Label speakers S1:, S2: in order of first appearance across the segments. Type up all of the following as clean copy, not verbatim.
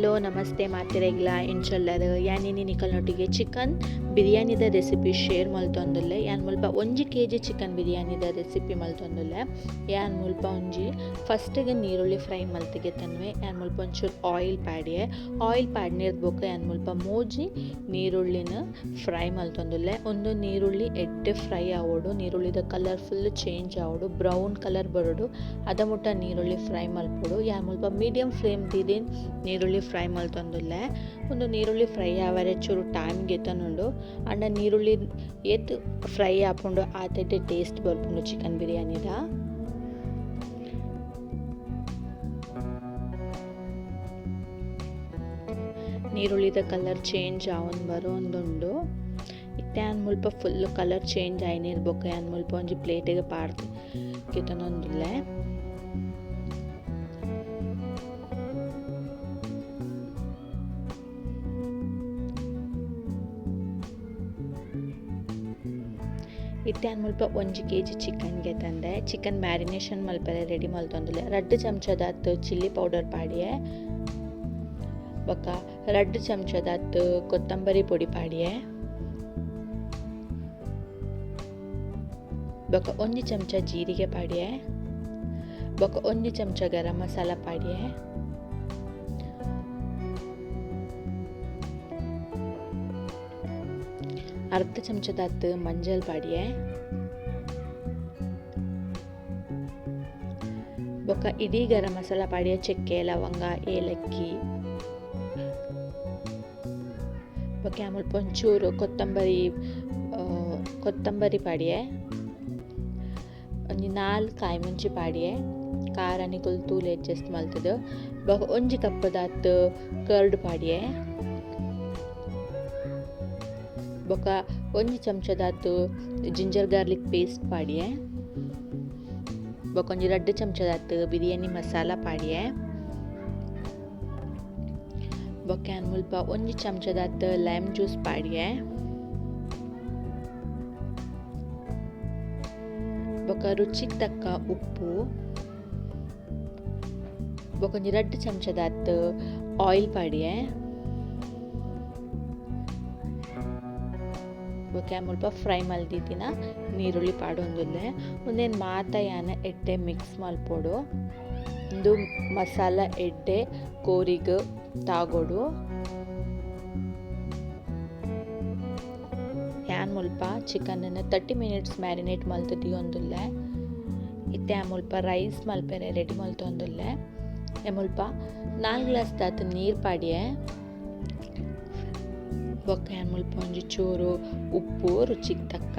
S1: Hello ನಮಸ್ತೆ ಮಾತಿರೆಗ್ಲ ಇಂಚಲ್ಲರ್ ಯಾನಿನಿ ನಿಕಲ್ನೊಟ್ಟಿಗೆ chicken ಬಿರಿಯಾನಿದ recipe share ಮಲ್ತೊಂದುಲ್ಲೆ ಯಾನ್ ಮುಲ್ಪ 1 kg ಚಿಕನ್ ಬಿರಿಯಾನಿದ ರೆಸಿಪಿ ಮಲ್ತೊಂದುಲ್ಲೆ ಯಾನ್ ಮುಲ್ಪ ಒಂಜಿ ಫಸ್ಟ್ಗೆ ನೀರುಳ್ಳಿ ಫ್ರೈ ಮಲ್ತಿಗೆ ತನ್ವೆ ಯಾನ್ ಮುಲ್ಪ ಒಂಚೂರು ಆಯಿಲ್ ಪಾಡ್ನಿರ್ದ್ ಬೊಕ ಯಾನ್ ಮುಲ್ಪ ಮೋಜಿ ನೀರುಳ್ಳಿನ ಫ್ರೈ ಮಲ್ತೊಂದುಲ್ಲೆ ಒಂದು ನೀರುಳ್ಳಿ ಎಡ್ಡೆ ಫ್ರೈ ಆವೋಡು ನೀರುಳ್ಳಿದ ಕಲರ್ ಫುಲ್ ಚೇಂಜ್ ಆವೋಡು ಬ್ರೌನ್ ಕಲರ್ ಬರೋಡು ಅದ ಮುಟ್ಟ ನೀರುಳ್ಳಿ ಫ್ರೈ ಮಲ್ಪೊಡು ಯಾನ್ ಮುಲ್ಪ ಮೀಡಿಯಂ ಫ್ಲೇಮ್ ದಿದಿನ್ ನೀರುಳ್ಳಿ ಫ್ರೈ ಮಲ್ತೊಂದುಲ್ಲೆ ಒಂದು ನೀರುಳ್ಳಿ ಫ್ರೈ ಆವರೆ ಚೂರು ಟೈಮ್ ಗೆತನುಂಡು ಅಂಡ ನೀರುಳ್ಳಿ ಏತ್ ಫ್ರೈ ಆಪುಂಡು ಆತಡ್ಡೆ ಟೇಸ್ಟ್ ಬರ್ಪುಂಡು ಚಿಕನ್ ಬಿರಿಯಾನಿದ ನೀರುಳ್ಳಿದ ಕಲರ್ ಚೇಂಜ್ ಆವೊಂದು ಬರೋಂದುಂಡು ಇತ್ತೆ ಯಾನ್ ಮುಲ್ಪ ಫುಲ್ ಕಲರ್ ಚೇಂಜ್ ಆಯ್ನಿರ್ ಬೊಕ ಯಾನ್ ಮುಲ್ಪ ಒಂಜಿ ಪ್ಲೇಟಿಗೆ ಪಾರ್ದು ಗೆತನೊಂದುಲ್ಲೆ ಇತ್ತೆ ಯಾನ್ ಮುಲ್ಪ 1 kg ಚಿಕನ್ಗೆ ತಂದೆ ಚಿಕನ್ ಮ್ಯಾರಿನೇಷನ್ ಮಲ್ಪರೆ ರೆಡಿ ಮಲ್ತೊಂದುಲ್ಲೆ 2 ಚಮಚದಾತ್ ಚಿಲ್ಲಿ ಪೌಡರ್ ಪಾಡಿಯೆ ಬೊಕ 2 ಚಮಚದಾತ್ ಕೊತ್ತಂಬರಿ ಪೊಡಿ ಪಾಡಿಯೆ ಬೊಕ 1 ಚಮಚ ಜೀರಿಗೆ ಪಾಡಿಯೆ ಬೊಕ 1 ಚಮಚ ಗರಂ ಮಸಾಲ ಪಾಡಿಯೆ ಅರ್ಧ ಚಮಚದಾತ್ ಮಂಜಲ್ ಪಾಡಿಯೆ ಬೊಕ ಇಡೀ ಗರಂ ಮಸಾಲ ಪಾಡಿಯೆ ಚೆಕ್ಕೆ ಲವಂಗ ಏಲಕ್ಕಿ ಬೊಕ ಮುಲ್ಪ ಒಂಚೂರು ಕೊತ್ತಂಬರಿ ಪಾಡಿಯೆ ಒಂಜಿ 4 ಕಾಯಿ ಮುಂಚಿ ಪಾಡಿಯೆ ಖಾರ ನಿಕುಲು ತೂಲೆ ಅಡ್ಜಸ್ಟ್ ಮಲ್ತುದು ಬೊಕ 1 ಕಪ್ಪದಾತ್ ಕರ್ಡ್ ಪಾಡಿಯೆ ಬೊಕ 1 ಚಮಚದಾತ್ ಜಿಂಜರ್ ಗಾರ್ಲಿಕ್ ಪೇಸ್ಟ್ ಪಾಡಿಯೆ ಬೊಕ ಒಂಜಿ 2 ಚಮಚದಾತ್ ಬಿರಿಯಾನಿ ಮಸಾಲ ಪಾಡಿಯೆ ಬೊಕ ಯಾನ್ ಮುಲ್ಪ 1 ಚಮಚದಾತ್ ಲೈಮ್ ಜ್ಯೂಸ್ ಪಾಡಿಯೆ ಬೊಕ ರುಚಿಗೆ ತಕ್ಕ ಉಪ್ಪು ಬೊಕ ಒಂಜಿ 2 ಚಮಚದಾತ್ ಆಯಿಲ್ ಪಾಡಿಯೆ ಬೊಕ ಮುಲ್ಪ ಫ್ರೈ ಮಲ್ದಿತ್ತಿನ ನೀರುಳ್ಳಿ ಪಾಡೊಂದುಲ್ಲೆ ಒಂದೇನು ಮಾತ ಯಾನ ಎಡ್ಡೆ ಮಿಕ್ಸ್ ಮಲ್ಪೊಡು ಒಂದು ಮಸಾಲ ಎಡ್ಡೆ ಕೋರಿಗ್ ತಾಗೊಡು ಯಾನ್ ಮುಲ್ಪ ಚಿಕನ್ನ 30 ಮಿನಿಟ್ಸ್ ಮ್ಯಾರಿನೇಟ್ ಮಲ್ತೊಂದುಲ್ಲೆ ಇತ್ತೆ ಯಾನ್ ಮುಲ್ಪ ರೈಸ್ ಮಲ್ಪೆರೆ ರೆಡಿ ಮಲ್ತೊಂದುಲ್ಲೆ ಮುಲ್ಪ 4 ಗ್ಲಾಸ್ ದಾತ್ ನೀರು ಪಾಡಿಯೆ ಬೊಕ ಯಾನ್ ಮುಲ್ಪ ಒಂಜಿ ಚೂರು ಉಪ್ಪು ರುಚಿಗೆ ತಕ್ಕ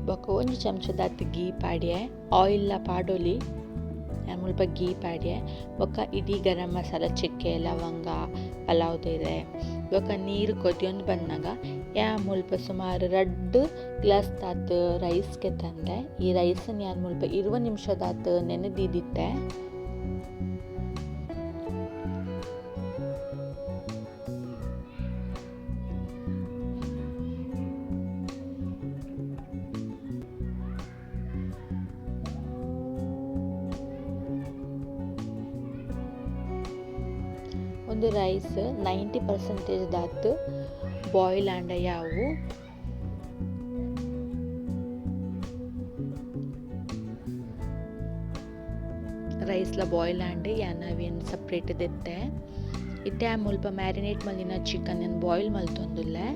S1: ಬೊಕ 1 ಚಮಚದಾತ್ ಗೀ ಪಾಡಿಯೆ ಆಯಿಲ್ ಪಾಡೊಲಿ ಯಾನ್ ಮುಲ್ಪ ಗೀ ಪಾಡಿಯೆ ಬೊಕ ಇಡೀ ಗರಂ ಮಸಾಲ ಚೆಕ್ಕೆ ಲವಂಗ ಪಲಾವ್ದೆರೆ ಬೊಕ ನೀರು ಕೊದಿಯೊಂದು ಬಂದಾಗ ಯಾನ್ ಮುಲ್ಪ ಸುಮಾರು 2 ಗ್ಲಾಸ್ ದಾತ್ ರೈಸ್ಗೆ ತಂದೆ ಈ ರೈಸನ್ನು ಯಾನ್ ಮುಲ್ಪ 20 ನಿಮಿಷದಾತ್ ನೆನೆದಿದ್ದಿತ್ತೆ ಒಂದು ರೈಸ್ 90% ದಾತ್ ಬಾಯ್ಲ್ ಆಂಡ ಯಾವು ರೈಸ್ಲ ಬಾಯ್ಲ್ ಆಂಡ್ ಯಾನ್ ಅವೇನು ಸಪ್ರೇಟ್ ದೆತ್ತೆ ಇತ್ತೆ ಮುಲ್ಪ ಮ್ಯಾರಿನೇಟ್ ಮಲ್ದಿನ ಚಿಕನ್ ಬಾಯ್ಲ್ ಮಲ್ತೊಂದುಲ್ಲೆ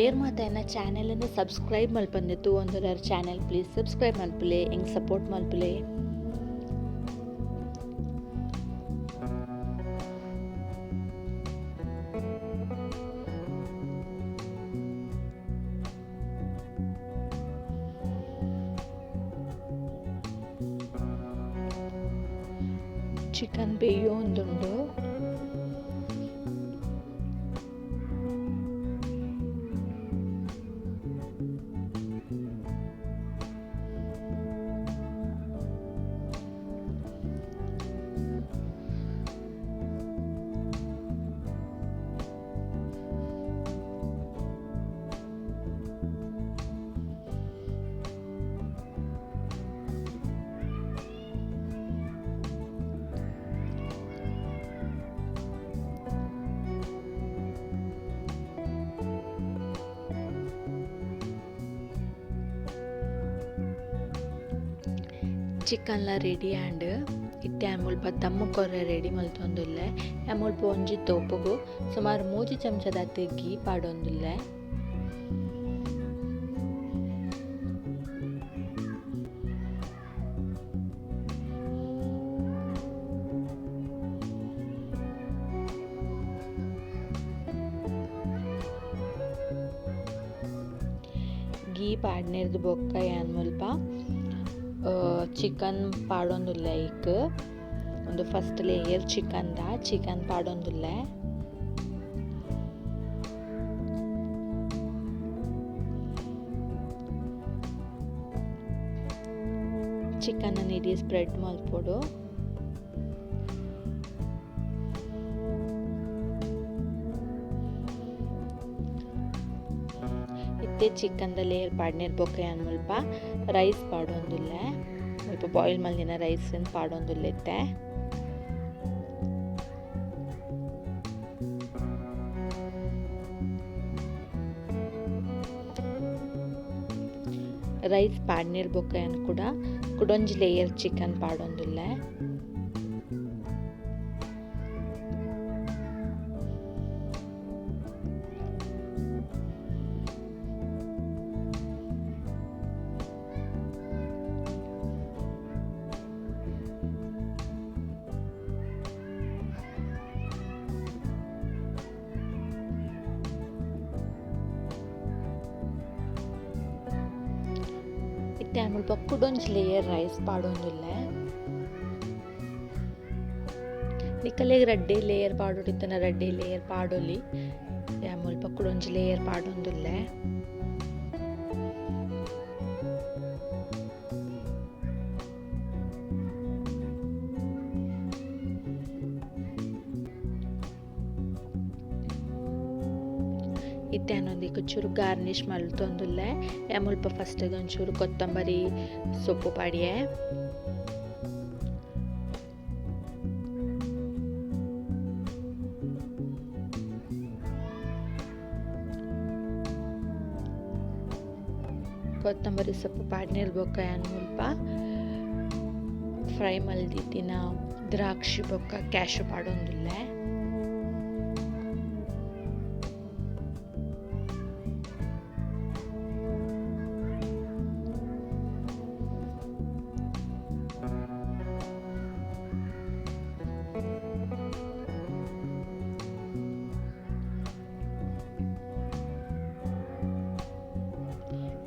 S1: ಏರ್ ಮಾತ ಚಾನೆಲ್ ಸಬ್ಸ್ಕ್ರೈಬ್ ಮಲ್ಪಂದೆತ್ತು ಒಂದರ ಚಾನೆಲ್ ಪ್ಲೀಸ್ ಸಬ್ಸ್ಕ್ರೈಬ್ ಮಲ್ಪುಲೆ ಹಿಂಗೆ ಸಪೋರ್ಟ್ ಮಲ್ಪುಲೆ ಚಿಕನ್ ಬೇಯೋಂದುಂಡು ಚಿಕನ್ಲ ರೆಡಿ ಆ್ಯಂಡ್ ಇತ್ತೆ ಮುಲ್ಪ ದಮ್ಮು ಕೊರ್ರೆ ರೆಡಿ ಮಲ್ತೊಂದುಲ್ಲೆ ಮುಲ್ಪ ಒಂಜಿ ತೋಪುಗು ಸುಮಾರು 3 ಚಮಚದ ಗೀ ಪಾಡೊಂದುಲ್ಲೆ. ಗೀ ಪಾಡ್ನೆರ್ದು ಬೊಕ್ಕ ಮುಲ್ಪ ಚಿಕನ್ ಪಾಡೊಂದುಲ್ಲೆ ಇಕ್ ಒಂದು ಫಸ್ಟ್ ಲೇಯರ್ ಚಿಕನ್ ಪಾಡೊಂದುಲ್ಲೆ. ಚಿಕನ್ ಇಡೀ ಸ್ಪ್ರೆಡ್ ಮಲ್ಪೊಡು. ಇತ್ತೆ ಚಿಕನ್ದ ಲೇಯರ್ ಪಾಡ್ನೆರ್ ಬೊಕ್ಕ ಮುಲ್ಪ ರೈಸ್ ಪಾಡೊಂದುಲ್ಲೆ. ಮುಲ್ಪ ಬಾಯ್ಲ್ ಮಲ್ದಿನ ರೈಸ್ ಪಾಡೊಂದುಲ್ಲೆ ಇತ್ತೆ. ರೈಸ್ ಪಾಡ್ನೆರ್ ಬೊಕ್ಕ ಕೂಡ ಕುಡೊಂಜಿ ಲೇಯರ್ ಚಿಕನ್ ಪಾಡೊಂದುಲ್ಲೆ. ಇತ್ತೆ ಮುಲ್ಪ ಕುಡೊಂಜಿ ಲೇಯರ್ ರೈಸ್ ಪಾಡೊಂದುಲ್ಲೆ. ನಿಕಲೆಗ್ ರಡ್ಡೆ ಲೇಯರ್ ಪಾಡೊಡಿತ್ತನ ರಡ್ಡೆ ಲೇಯರ್ ಪಾಡೊಲಿ ಮುಲ್ಪ ಕುಡೊಂಜಿ ಲೇಯರ್ ಪಾಡೊಂದುಲ್ಲೆ. ಇತ್ತೆ ಅನ್ನೊಂದಿಗೆ ಚೂರು ಗಾರ್ನಿಷ್ ಮಲ್ತೊಂದುಲ್ಲೆ ಮುಲ್ಪ ಫಸ್ಟ್ ಒಂಚೂರು ಕೊತ್ತಂಬರಿ ಸೊಪ್ಪು ಪಾಡಿಯೆ. ಕೊತ್ತಂಬರಿ ಸೊಪ್ಪು ಪಾಡ್ನೆರ್ ಬೊಕ್ಕ ಮುಲ್ಪ ಫ್ರೈ ಮಲ್ದಿತ್ತಿನ ದ್ರಾಕ್ಷಿ ಬೊಕ್ಕ ಕ್ಯಾಶು ಪಾಡೊಂದುಲ್ಲೆ.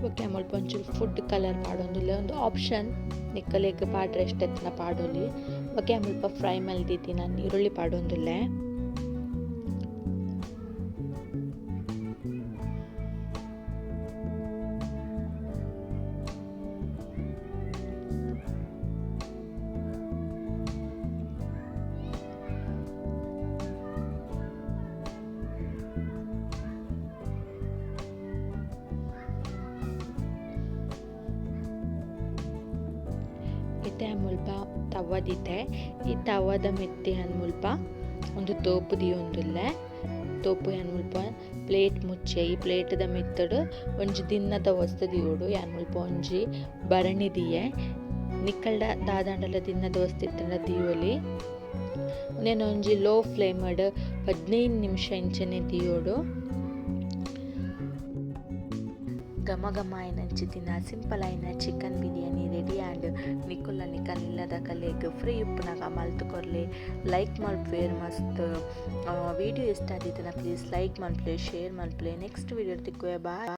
S1: ಬೊಕ್ಕ ಮುಲ್ಪ ಒಂಚೂರು ಫುಡ್ ಕಲರ್ ಪಾಡೊಂದುಲ್ಲೆ ಒಂದು ಆಪ್ಷನ್ ನಿಕ್ಕಲೆಗ್ ಪಾಡ್ರೆ ಎಷ್ಟೆತ್ತಿನ ಪಾಡೊಲಿ. ಬೊಕ್ಕ ಮುಲ್ಪ ಫ್ರೈ ಮಲ್ದಿತ್ತಿನ ಈರುಳ್ಳಿ ಪಾಡೊಂದುಲ್ಲೆ. ಇತ್ತೆ ಮುಲ್ಪ ತವ್ವದಿತ್ತೆ ಈ ತವ್ವದ ಮೆತ್ತಿ ಮುಲ್ಪ ಒಂದು ತೋಪು ದಿಯೊಂದುಲ್ಲೆ. ತೋಪು ಮುಲ್ಪ ಪ್ಲೇಟ್ ಮುಚ್ಚೆ ಈ ಪ್ಲೇಟ್ದ ಮಿತ್ತಡು ಒಂಜಿ ದಿನ್ನದ ವಸ್ತು ದಿಯೋಡು ಮುಲ್ಪ ಒಂಜಿ ಭರಣಿ ದಿಯೆ ನಿಕ್ಕಲ್ಡ ದಾದಾಂಡಲ ದಿನ್ನದ ವಸ್ತು ಇತ್ತಂಡ ದಿಯೋಲಿ. నేను ಒಂಜಿ ಲೋ ಫ್ಲೇಮಡ್ 15 ನಿಮಿಷ ಇಂಚನೆ ದಿಯೋಡು. ಘಮ ಘಮ ಐನಂಚಿತ್ತಿನ ಸಿಂಪಲ್ ಐನ ಚಿಕನ್ ಬಿರಿಯಾನಿ ರೆಡಿ ಆ್ಯಂಡ್ ನಿಕುಲ್ಲ ನಿಕಲ್ ಇಲ್ಲದ ಕಲೆಗ್ ಫ್ರೀ ಉಪ್ಪುನಗ ಮಲ್ತು ಕೊರ್ಲೆ ಲೈಕ್ ಮಲ್ಪುವೆರ್ ಮಸ್ತ್. ವಿಡಿಯೋ ಇಷ್ಟ ಆದಿತ್ತನ ಪ್ಲೀಸ್ ಲೈಕ್ ಮಲ್ಪುಲೆ ಶೇರ್ ಮಲ್ಪುಲೆ. ನೆಕ್ಸ್ಟ್ ವಿಡಿಯೋ ತಿಕ್ಕುವೆ ಬಾಯ್.